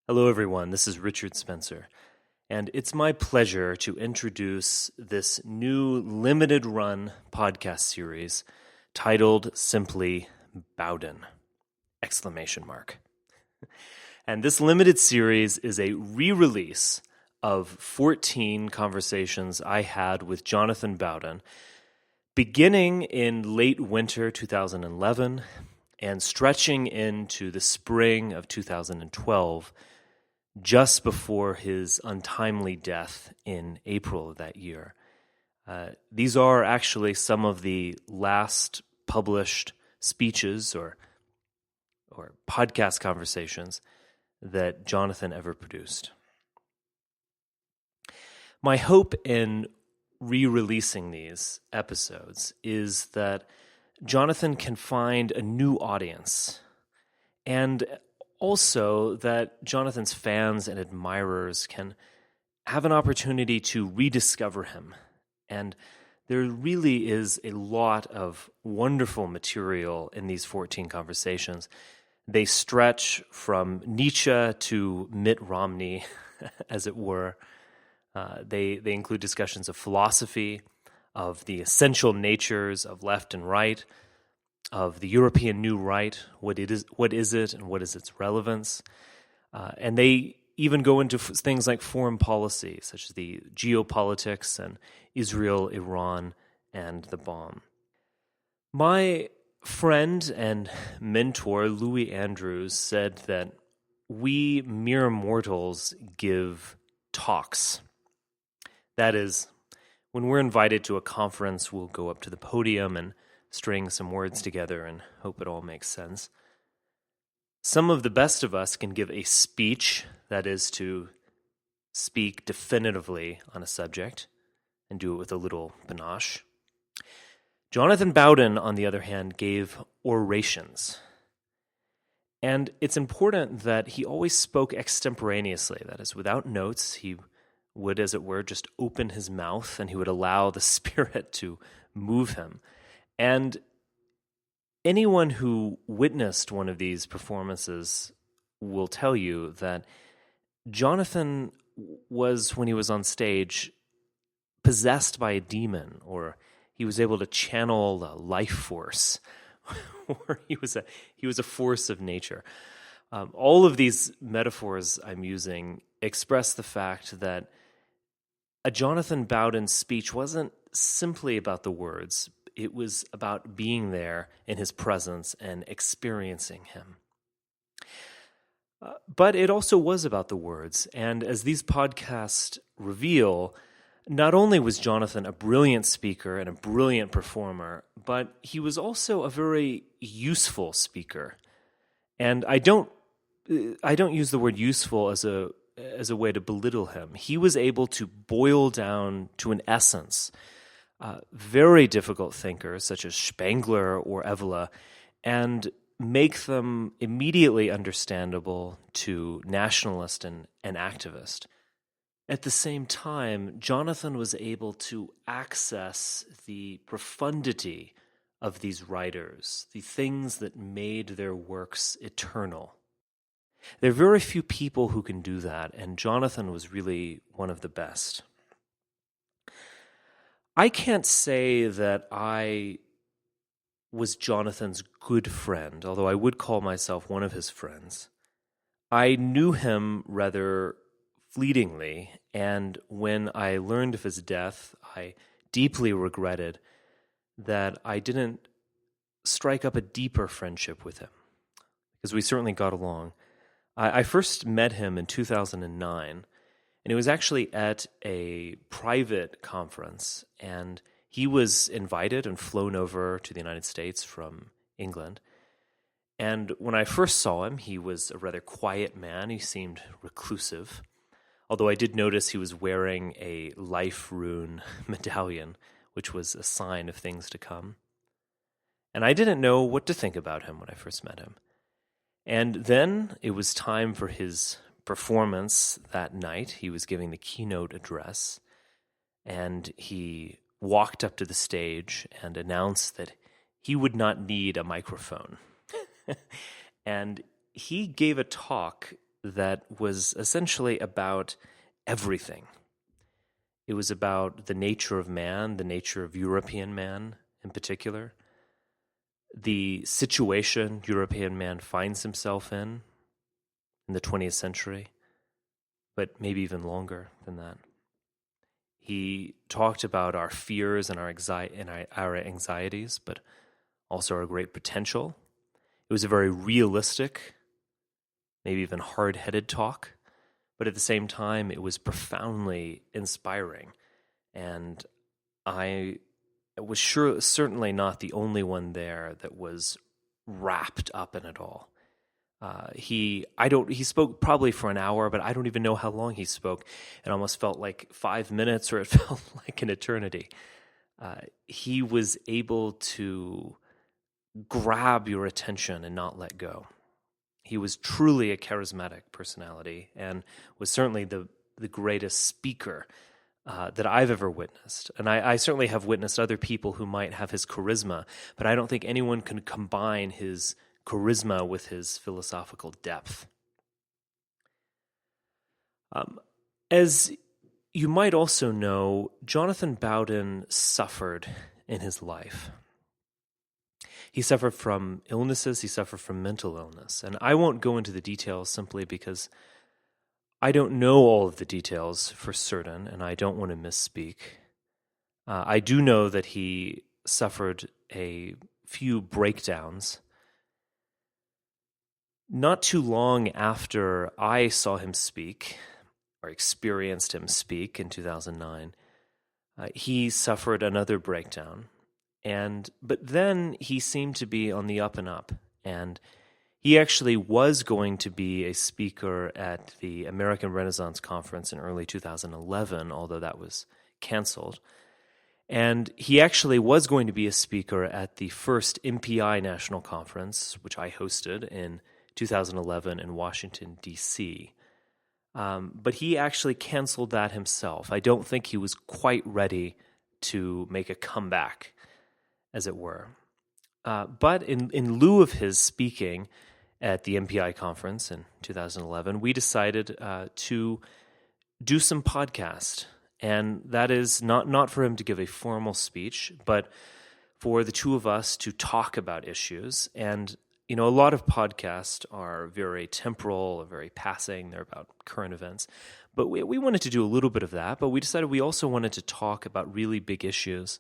Hello, everyone. This is Richard Spencer, and it's my pleasure to introduce this new limited-run podcast series titled simply Bowden! Exclamation mark. And this limited series is a re-release of 14 conversations I had with Jonathan Bowden, beginning in late winter 2011 and stretching into the spring of 2012, just before his untimely death in April of that year. These are actually some of the last published speeches or podcast conversations that Jonathan ever produced. My hope in re-releasing these episodes is that Jonathan can find a new audience, and also that Jonathan's fans and admirers can have an opportunity to rediscover him. And there really is a lot of wonderful material in these 14 conversations. They stretch from Nietzsche to Mitt Romney, as it were. They include discussions of philosophy, of the essential natures of left and right, of the European New Right, what is it, and what is its relevance. And they even go into things like foreign policy, such as the geopolitics and Israel, Iran, and the bomb. My friend and mentor, Louis Andrews, said that we mere mortals give talks. That is, when we're invited to a conference, we'll go up to the podium and string some words together and hope it all makes sense. Some of the best of us can give a speech, that is to speak definitively on a subject and do it with a little panache. Jonathan Bowden, on the other hand, gave orations. And it's important that he always spoke extemporaneously, that is, without notes. He would, as it were, just open his mouth and he would allow the Spirit to move him. And anyone who witnessed one of these performances will tell you that Jonathan was, when he was on stage, possessed by a demon, or he was able to channel a life force, or he was a force of nature. All of these metaphors I'm using express the fact that a Jonathan Bowden speech wasn't simply about the words. It was about being there in his presence and experiencing him. But it also was about the words. And as these podcasts reveal, not only was Jonathan a brilliant speaker and a brilliant performer, but he was also a very useful speaker. And I don't use the word useful as a way to belittle him. He was able to boil down to an essence very difficult thinkers such as Spengler or Evola and make them immediately understandable to nationalist and activist. At the same time, Jonathan was able to access the profundity of these writers, the things that made their works eternal. There are very few people who can do that, and Jonathan was really one of the best. I can't say that I was Jonathan's good friend, although I would call myself one of his friends. I knew him rather fleetingly, and when I learned of his death, I deeply regretted that I didn't strike up a deeper friendship with him, because we certainly got along. I first met him in 2009, and it was actually at a private conference, and he was invited and flown over to the United States from England. And when I first saw him, he was a rather quiet man. He seemed reclusive, although I did notice he was wearing a life rune medallion, which was a sign of things to come. And I didn't know what to think about him when I first met him. And then it was time for his performance that night. He was giving the keynote address, and he walked up to the stage and announced that he would not need a microphone. And he gave a talk that was essentially about everything. It was about the nature of man, the nature of European man in particular, the situation European man finds himself in the 20th century, but maybe even longer than that. He talked about our fears and our anxieties, but also our great potential. It was a very realistic, maybe even hard-headed talk, but at the same time, it was profoundly inspiring. And I was certainly not the only one there that was wrapped up in it all. He spoke probably for an hour, but I don't even know how long he spoke. It almost felt like 5 minutes, or it felt like an eternity. He was able to grab your attention and not let go. He was truly a charismatic personality and was certainly the greatest speaker that I've ever witnessed. And I certainly have witnessed other people who might have his charisma, but I don't think anyone can combine his charisma with his philosophical depth. As you might also know, Jonathan Bowden suffered in his life. He suffered from illnesses, he suffered from mental illness. And I won't go into the details simply because I don't know all of the details for certain, and I don't want to misspeak. I do know that he suffered a few breakdowns. Not too long after I saw him speak, or experienced him speak in 2009, he suffered another breakdown. But then he seemed to be on the up and up, and he actually was going to be a speaker at the American Renaissance Conference in early 2011, although that was canceled. And he actually was going to be a speaker at the first MPI National Conference, which I hosted in 2011 in Washington, D.C. But he actually canceled that himself. I don't think he was quite ready to make a comeback, as it were. But in lieu of his speaking at the MPI conference in 2011, we decided to do some podcast. And that is not for him to give a formal speech, but for the two of us to talk about issues. And, you know, a lot of podcasts are very temporal, or very passing. They're about current events. But we wanted to do a little bit of that, but we decided we also wanted to talk about really big issues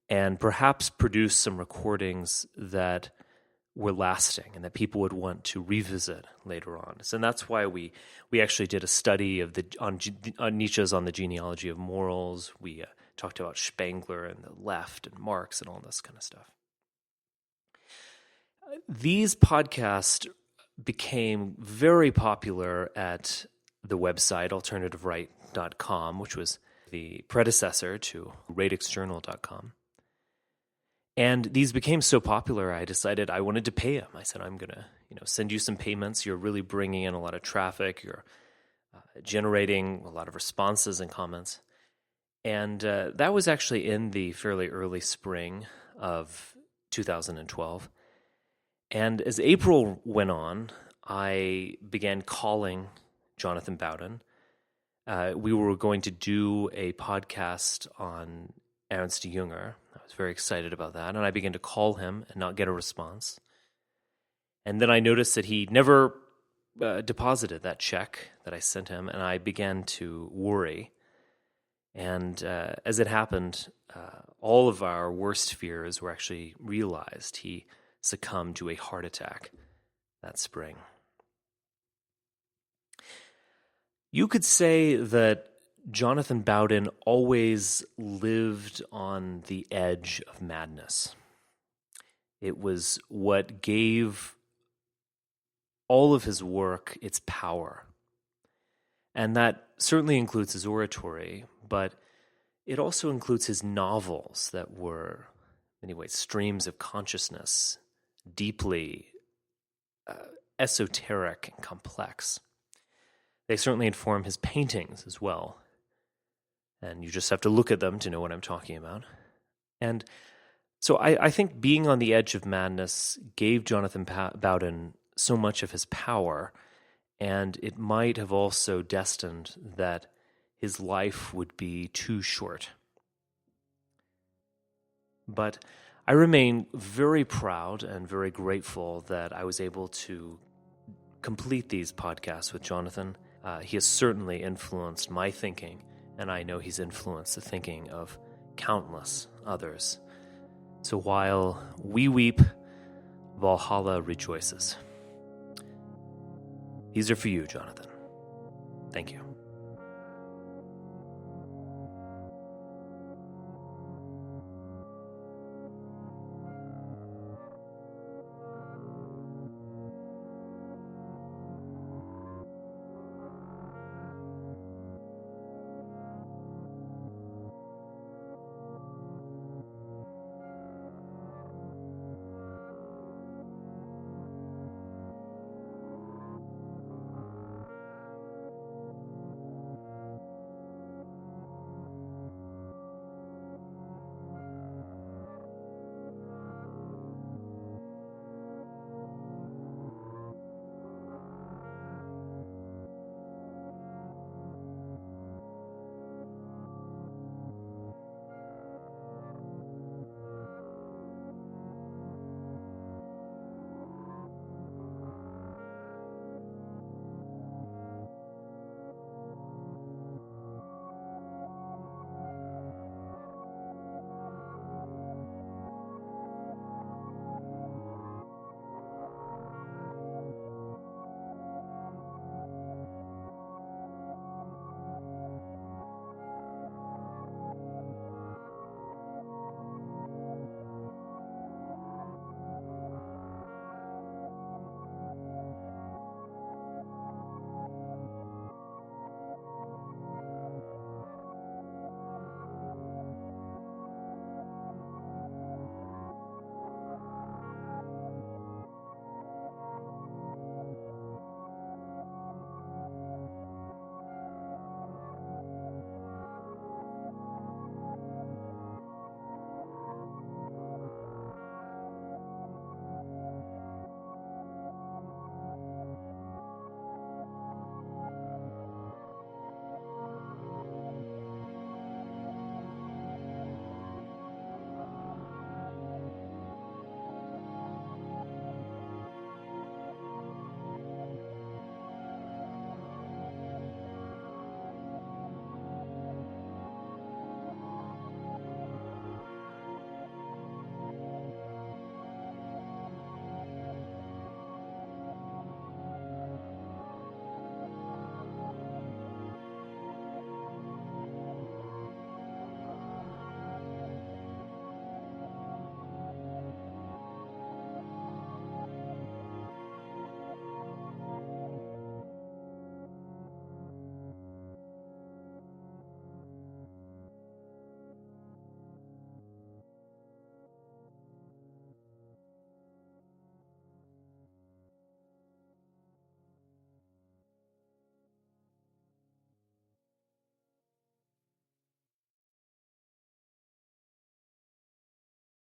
and perhaps produce some recordings that were lasting and that people would want to revisit later on. So that's why we actually did a study of on Nietzsche's On the Genealogy of Morals. We talked about Spengler and the left and Marx and all this kind of stuff. These podcasts became very popular at the website alt.right.com, which was the predecessor to radixjournal.com. And these became so popular, I decided I wanted to pay him. I said, I'm going to send you some payments. You're really bringing in a lot of traffic. You're generating a lot of responses and comments. And that was actually in the fairly early spring of 2012. And as April went on, I began calling Jonathan Bowden. We were going to do a podcast on Ernst Jünger. I was very excited about that, and I began to call him and not get a response. And then I noticed that he never deposited that check that I sent him, and I began to worry. And as it happened, all of our worst fears were actually realized. He succumbed to a heart attack that spring. You could say that Jonathan Bowden always lived on the edge of madness. It was what gave all of his work its power. And that certainly includes his oratory, but it also includes his novels that were, in many ways, streams of consciousness, deeply esoteric and complex. They certainly inform his paintings as well. And you just have to look at them to know what I'm talking about. And so I think being on the edge of madness gave Jonathan Bowden so much of his power. and it might have also destined that his life would be too short. But I remain very proud and very grateful that I was able to complete these podcasts with Jonathan. He has certainly influenced my thinking, and I know he's influenced the thinking of countless others. So while we weep, Valhalla rejoices. These are for you, Jonathan. Thank you.